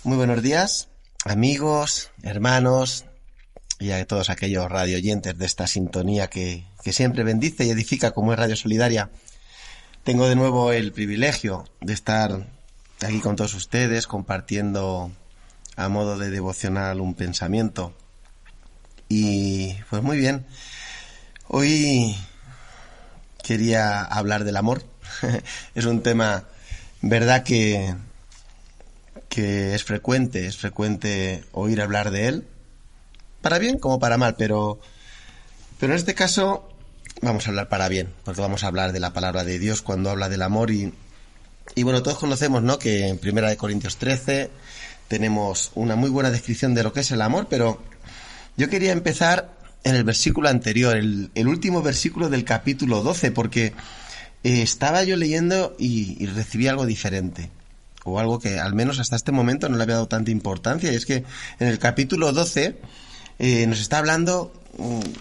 Muy buenos días, amigos, hermanos y a todos aquellos radioyentes de esta sintonía que siempre bendice y edifica como es Radio Solidaria. Tengo de nuevo el privilegio de estar aquí con todos ustedes compartiendo a modo de devocional un pensamiento. Y pues muy bien, hoy quería hablar del amor. Es un tema, verdad que es frecuente oír hablar de él, para bien como para mal, pero en este caso vamos a hablar para bien, porque vamos a hablar de la palabra de Dios cuando habla del amor y bueno, todos conocemos, ¿no?, que en 1 Corintios 13 tenemos una muy buena descripción de lo que es el amor, pero yo quería empezar en el versículo anterior, el último versículo del capítulo 12, porque estaba yo leyendo y recibí algo diferente, o algo que al menos hasta este momento no le había dado tanta importancia, y es que en el capítulo 12 nos está hablando,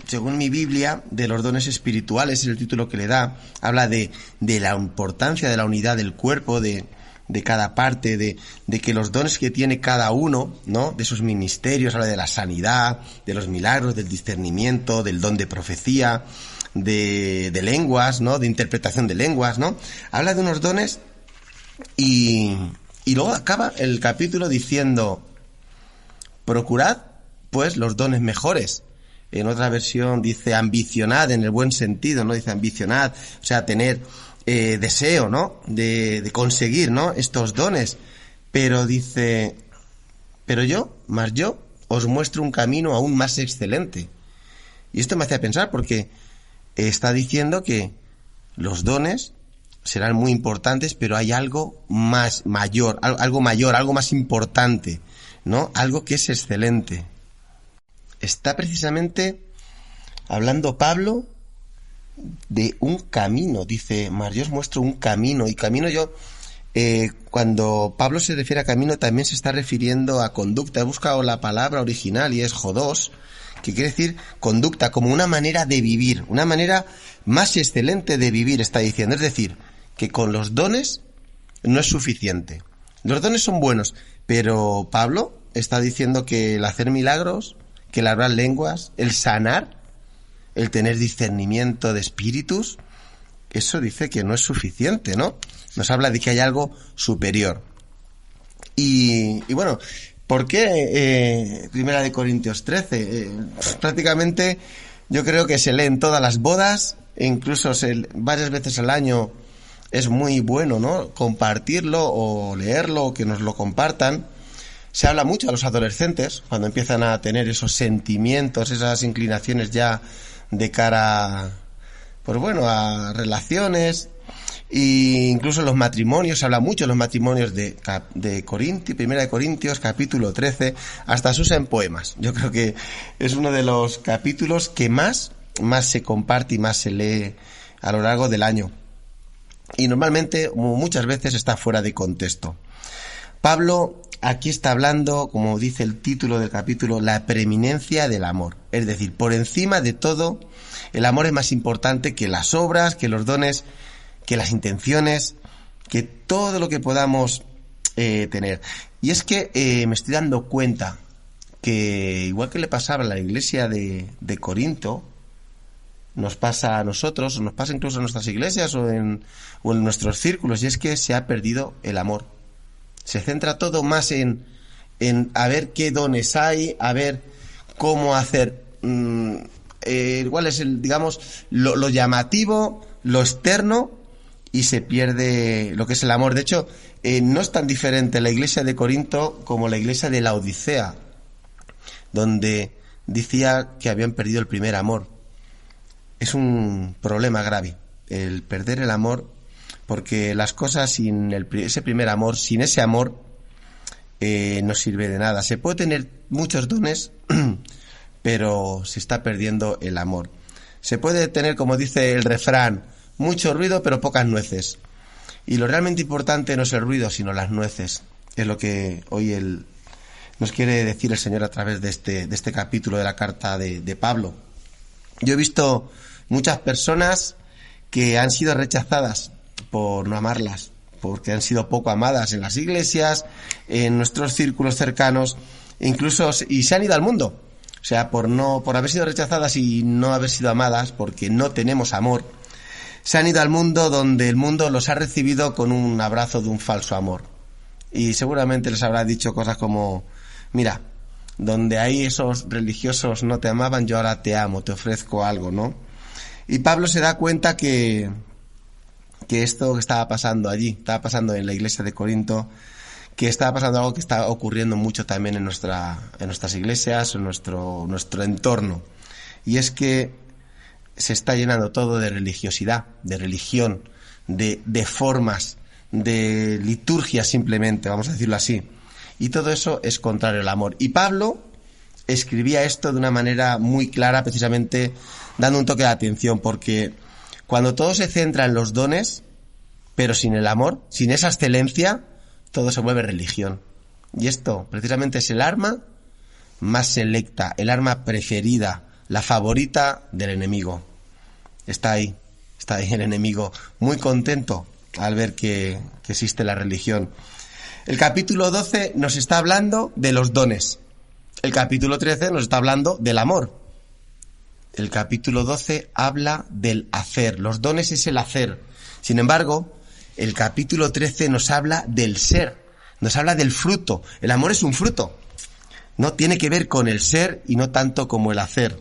según mi Biblia, de los dones espirituales, es el título que le da. Habla de la importancia de la unidad del cuerpo, de cada parte, de que los dones que tiene cada uno, ¿no?, de esos ministerios, habla de la sanidad, de los milagros, del discernimiento, del don de profecía, de lenguas, ¿no?, de interpretación de lenguas, ¿no? Habla de unos dones y luego acaba el capítulo diciendo: procurad pues los dones mejores. En otra versión dice ambicionad, en el buen sentido, ¿no? Dice ambicionad, o sea, tener deseo, ¿no?, de conseguir, ¿no?, estos dones. Pero dice, yo os muestro un camino aún más excelente. Y esto me hace pensar, porque está diciendo que los dones serán muy importantes, pero hay algo mayor, algo más importante, ¿no? Algo que es excelente. Está precisamente hablando Pablo de un camino. Dice, mas yo os muestro un camino. Y camino cuando Pablo se refiere a camino, también se está refiriendo a conducta. He buscado la palabra original y es jodos, que quiere decir conducta, como una manera de vivir, una manera más excelente de vivir, está diciendo. Es decir, que con los dones no es suficiente. Los dones son buenos, pero Pablo está diciendo que el hacer milagros, que el hablar lenguas, el sanar, el tener discernimiento de espíritus, eso dice que no es suficiente, ¿no? Nos habla de que hay algo superior. Y bueno, ¿por qué 1 Corintios 13? Prácticamente yo creo que se lee en todas las bodas, e incluso varias veces al año. Es muy bueno, ¿no?, compartirlo o leerlo, o que nos lo compartan. Se habla mucho a los adolescentes cuando empiezan a tener esos sentimientos, esas inclinaciones ya de cara, pues bueno, a relaciones. E incluso en los matrimonios, se habla mucho en los matrimonios de Corintios, 1 Corintios, capítulo 13, hasta se usa en poemas. Yo creo que es uno de los capítulos que más se comparte y más se lee a lo largo del año. Y normalmente, muchas veces, está fuera de contexto. Pablo aquí está hablando, como dice el título del capítulo, la preeminencia del amor. Es decir, por encima de todo, el amor es más importante que las obras, que los dones, que las intenciones, que todo lo que podamos tener. Y es que me estoy dando cuenta que, igual que le pasaba a la iglesia de Corinto, nos pasa a nosotros, o nos pasa incluso en nuestras iglesias o en nuestros círculos, y es que se ha perdido el amor. Se centra todo más en a ver qué dones hay, a ver cómo hacer, cuál es lo llamativo, lo externo, y se pierde lo que es el amor. De hecho, no es tan diferente la iglesia de Corinto como la iglesia de la Odisea, donde decía que habían perdido el primer amor. Es un problema grave el perder el amor, porque las cosas sin ese primer amor, sin ese amor, no sirve de nada. Se puede tener muchos dones, pero se está perdiendo el amor. Se puede tener, como dice el refrán, mucho ruido pero pocas nueces. Y lo realmente importante no es el ruido, sino las nueces. Es lo que hoy nos quiere decir el Señor a través de este capítulo de la carta de Pablo. Yo he visto muchas personas que han sido rechazadas por no amarlas, porque han sido poco amadas en las iglesias, en nuestros círculos cercanos, incluso, y se han ido al mundo. O sea, por haber sido rechazadas y no haber sido amadas, porque no tenemos amor, se han ido al mundo donde el mundo los ha recibido con un abrazo de un falso amor. Y seguramente les habrá dicho cosas como, mira, donde ahí esos religiosos no te amaban, yo ahora te amo, te ofrezco algo, ¿no? Y Pablo se da cuenta que esto que estaba pasando allí, estaba pasando en la iglesia de Corinto, que estaba pasando algo que está ocurriendo mucho también en nuestras iglesias, en nuestro entorno. Y es que se está llenando todo de religiosidad, de religión, de formas, de liturgia simplemente, vamos a decirlo así. Y todo eso es contrario al amor. Y Pablo escribía esto de una manera muy clara, precisamente dando un toque de atención, porque cuando todo se centra en los dones, pero sin el amor, sin esa excelencia, todo se vuelve religión. Y esto precisamente es el arma más selecta, el arma preferida, la favorita del enemigo. Está ahí el enemigo muy contento al ver que existe la religión. El capítulo 12 nos está hablando de los dones. El capítulo 13 nos está hablando del amor. El capítulo 12 habla del hacer. Los dones es el hacer. Sin embargo, el capítulo 13 nos habla del ser, nos habla del fruto. El amor es un fruto, no tiene que ver con el ser y no tanto como el hacer.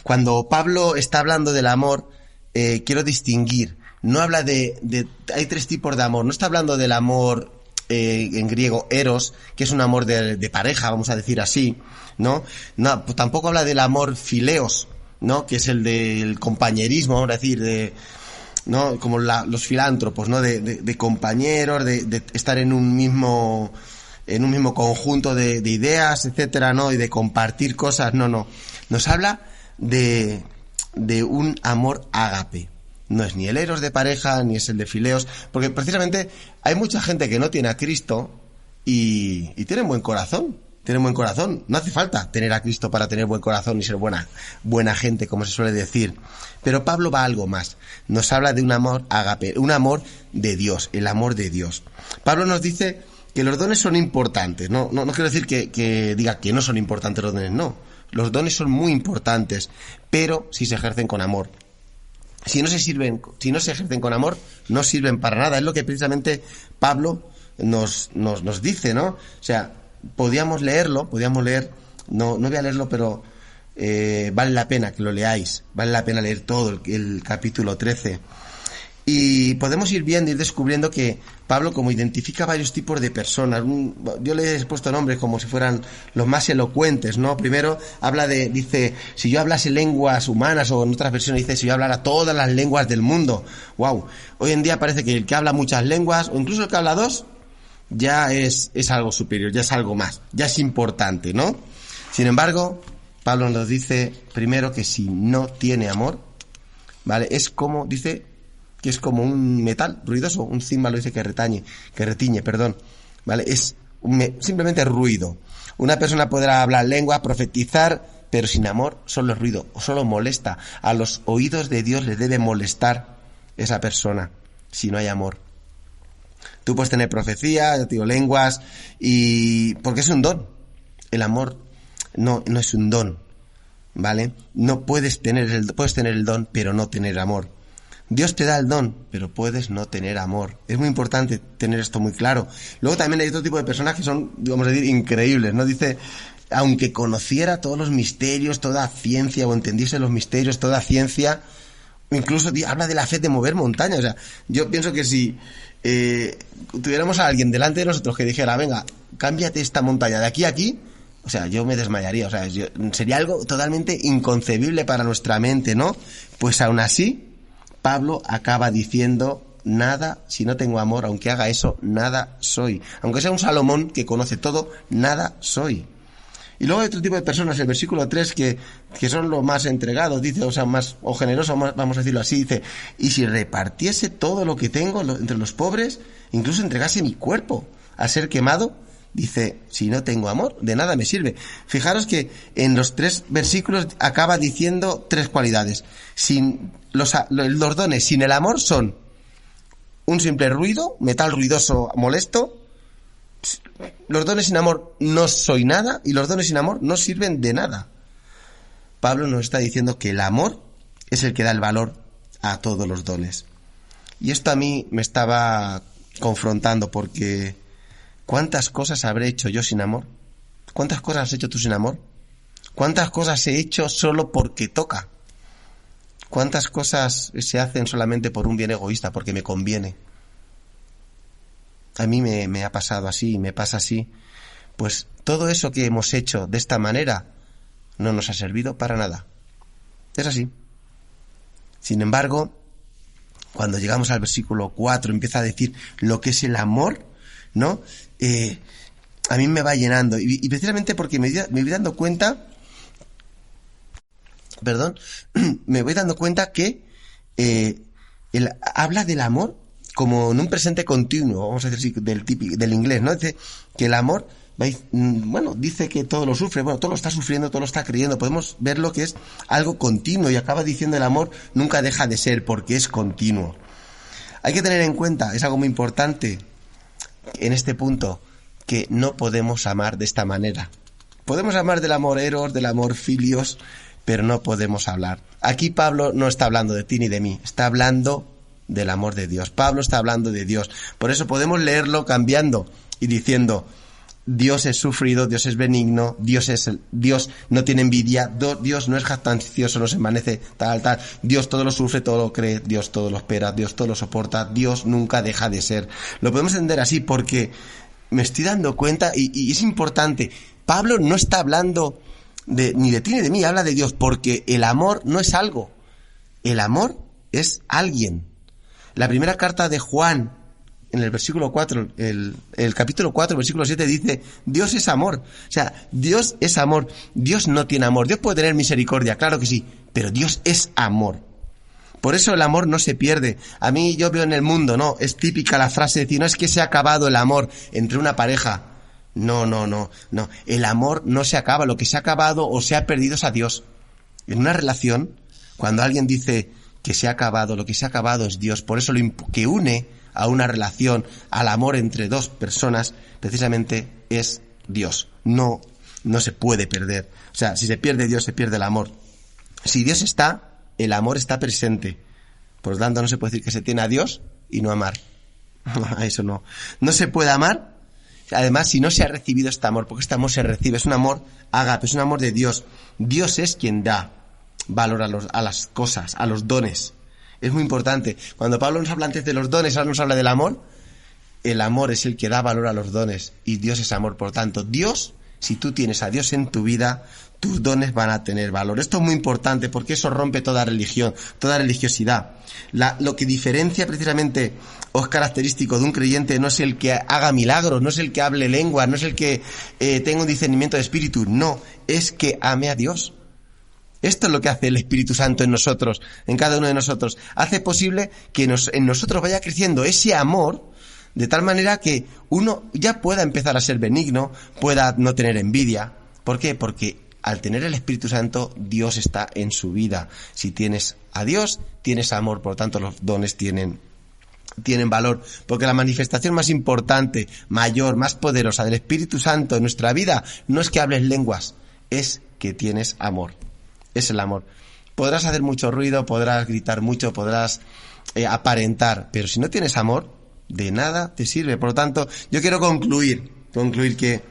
Cuando Pablo está hablando del amor, quiero distinguir, no habla hay tres tipos de amor, no está hablando del amor en griego eros, que es un amor de pareja, vamos a decir así, ¿no? No, pues tampoco habla del amor fileos, ¿no? Que es el del compañerismo, vamos a decir, ¿no? Como los filántropos, ¿no? De compañeros, de estar en un mismo conjunto de ideas, etcétera, ¿no? Y de compartir cosas, no. Nos habla de un amor ágape. No es ni el eros de pareja, ni es el de fileos, porque precisamente hay mucha gente que no tiene a Cristo y tiene buen corazón. Tienen buen corazón. No hace falta tener a Cristo para tener buen corazón y ser buena gente, como se suele decir. Pero Pablo va a algo más. Nos habla de un amor ágape, un amor de Dios, el amor de Dios. Pablo nos dice que los dones son importantes. No quiero decir que diga que no son importantes los dones, no. Los dones son muy importantes, pero si se ejercen con amor. Si no se ejercen con amor, no sirven para nada. Es lo que precisamente Pablo nos dice, ¿no? O sea, podíamos leer, no voy a leerlo, pero vale la pena que lo leáis, vale la pena leer todo el capítulo 13. Y podemos ir descubriendo que Pablo como identifica varios tipos de personas. Yo le he puesto nombres como si fueran los más elocuentes, ¿no? Primero dice, si yo hablase lenguas humanas, o en otras versiones dice, si yo hablara todas las lenguas del mundo. ¡Wow! Hoy en día parece que el que habla muchas lenguas, o incluso el que habla dos, ya es algo superior, ya es algo más, ya es importante, ¿no? Sin embargo, Pablo nos dice primero que si no tiene amor, ¿vale? Es como, dice, que es como un metal ruidoso, un címbalo dice que retiñe, ¿vale? Es simplemente ruido. Una persona podrá hablar lengua, profetizar, pero sin amor solo es ruido, o solo molesta. A los oídos de Dios les debe molestar esa persona, si no hay amor. Tú puedes tener profecía, yo te digo lenguas, porque es un don. El amor no es un don, ¿vale? No puedes tener el don, pero no tener amor. Dios te da el don, pero puedes no tener amor. Es muy importante tener esto muy claro. Luego también hay otro tipo de personas que son, vamos a decir, increíbles, ¿no? Dice, aunque conociera todos los misterios, toda ciencia, o entendiese los misterios, toda ciencia, incluso habla de la fe de mover montañas. O sea, yo pienso que si tuviéramos a alguien delante de nosotros que dijera, venga, cámbiate esta montaña de aquí a aquí, o sea, yo me desmayaría. O sea, sería algo totalmente inconcebible para nuestra mente, ¿no? Pues aún así, Pablo acaba diciendo, nada, si no tengo amor, aunque haga eso, nada soy. Aunque sea un Salomón que conoce todo, nada soy. Y luego hay otro tipo de personas, el versículo 3, que son los más entregados, dice, o sea, más, o generosos, vamos a decirlo así, dice, y si repartiese todo lo que tengo entre los pobres, incluso entregase mi cuerpo a ser quemado, dice, si no tengo amor, de nada me sirve. Fijaros que en los 3 versículos acaba diciendo 3 cualidades. Los dones sin el amor son un simple ruido, metal ruidoso molesto. Los dones sin amor no soy nada y los dones sin amor no sirven de nada. Pablo nos está diciendo que el amor es el que da el valor a todos los dones. Y esto a mí me estaba confrontando porque ¿cuántas cosas habré hecho yo sin amor? ¿Cuántas cosas has hecho tú sin amor? ¿Cuántas cosas he hecho solo porque toca? ¿Cuántas cosas se hacen solamente por un bien egoísta, porque me conviene? A mí me ha pasado así, me pasa así. Pues todo eso que hemos hecho de esta manera no nos ha servido para nada. Es así. Sin embargo, cuando llegamos al versículo 4, empieza a decir lo que es el amor, ¿no? A mí me va llenando. Y precisamente porque me voy dando cuenta... me voy dando cuenta que habla del amor como en un presente continuo, vamos a decir así, del inglés, ¿no? Dice que el amor, dice que todo lo sufre, todo lo está sufriendo, todo lo está creyendo. Podemos ver lo que es algo continuo y acaba diciendo el amor nunca deja de ser porque es continuo. Hay que tener en cuenta, es algo muy importante en este punto, que no podemos amar de esta manera. Podemos amar del amor eros, del amor filios, pero no podemos hablar. Aquí Pablo no está hablando de ti ni de mí, está hablando del amor de Dios. Pablo está hablando de Dios. Por eso podemos leerlo cambiando y diciendo, Dios es sufrido, Dios es benigno, Dios no tiene envidia, Dios no es jactancioso, no se envanece, tal. Dios todo lo sufre, todo lo cree, Dios todo lo espera, Dios todo lo soporta, Dios nunca deja de ser. Lo podemos entender así porque me estoy dando cuenta y es importante. Pablo no está hablando ni de ti ni de mí, habla de Dios, porque el amor no es algo, el amor es alguien. La primera carta de Juan, en el versículo 4, el capítulo 4, versículo 7, dice, Dios es amor. O sea, Dios es amor. Dios no tiene amor. Dios puede tener misericordia, claro que sí, pero Dios es amor. Por eso el amor no se pierde. A mí yo veo en el mundo, ¿no? Es típica la frase de decir, no es que se ha acabado el amor entre una pareja. No. El amor no se acaba. Lo que se ha acabado o se ha perdido es a Dios. En una relación, cuando alguien dice que se ha acabado, lo que se ha acabado es Dios. Por eso lo que une a una relación, al amor entre dos personas, precisamente es Dios. No se puede perder. O sea, si se pierde Dios, se pierde el amor. Si Dios está, el amor está presente. Por lo tanto, no se puede decir que se tiene a Dios y no amar. Eso no. No se puede amar. Además, si no se ha recibido este amor, porque este amor se recibe, es un amor ágape, es un amor de Dios. Dios es quien da valor a las cosas, a los dones. Es muy importante. Cuando Pablo nos habla antes de los dones, ahora nos habla del amor. El amor es el que da valor a los dones y Dios es amor. Por tanto, Dios, si tú tienes a Dios en tu vida, tus dones van a tener valor. Esto es muy importante porque eso rompe toda religión, toda religiosidad. Lo que diferencia precisamente o es característico de un creyente no es el que haga milagros, no es el que hable lenguas, no es el que tenga un discernimiento de espíritu, no, es que ame a Dios. Esto es lo que hace el Espíritu Santo en nosotros, en cada uno de nosotros. Hace posible que en nosotros vaya creciendo ese amor de tal manera que uno ya pueda empezar a ser benigno, pueda no tener envidia. ¿Por qué? Porque al tener el Espíritu Santo, Dios está en su vida. Si tienes a Dios, tienes amor, por lo tanto los dones tienen valor, porque la manifestación más importante, mayor, más poderosa del Espíritu Santo en nuestra vida no es que hables lenguas, es que tienes amor. Es el amor. Podrás hacer mucho ruido, podrás gritar mucho, podrás aparentar, pero si no tienes amor, de nada te sirve. Por lo tanto, yo quiero concluir que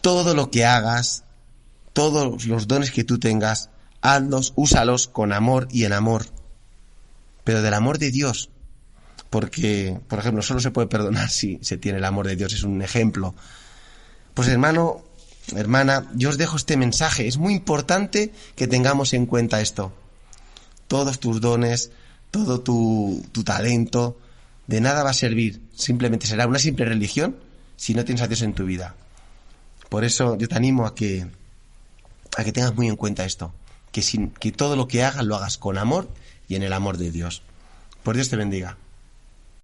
todo lo que hagas, todos los dones que tú tengas, hazlos, úsalos con amor y en amor, pero del amor de Dios, porque, por ejemplo, solo se puede perdonar si se tiene el amor de Dios, es un ejemplo. Pues hermano, hermana, yo os dejo este mensaje. Es muy importante que tengamos en cuenta esto. Todos tus dones, todo tu talento, de nada va a servir. Simplemente será una simple religión si no tienes a Dios en tu vida. Por eso yo te animo a que tengas muy en cuenta esto. Que todo lo que hagas lo hagas con amor y en el amor de Dios. Por Dios te bendiga.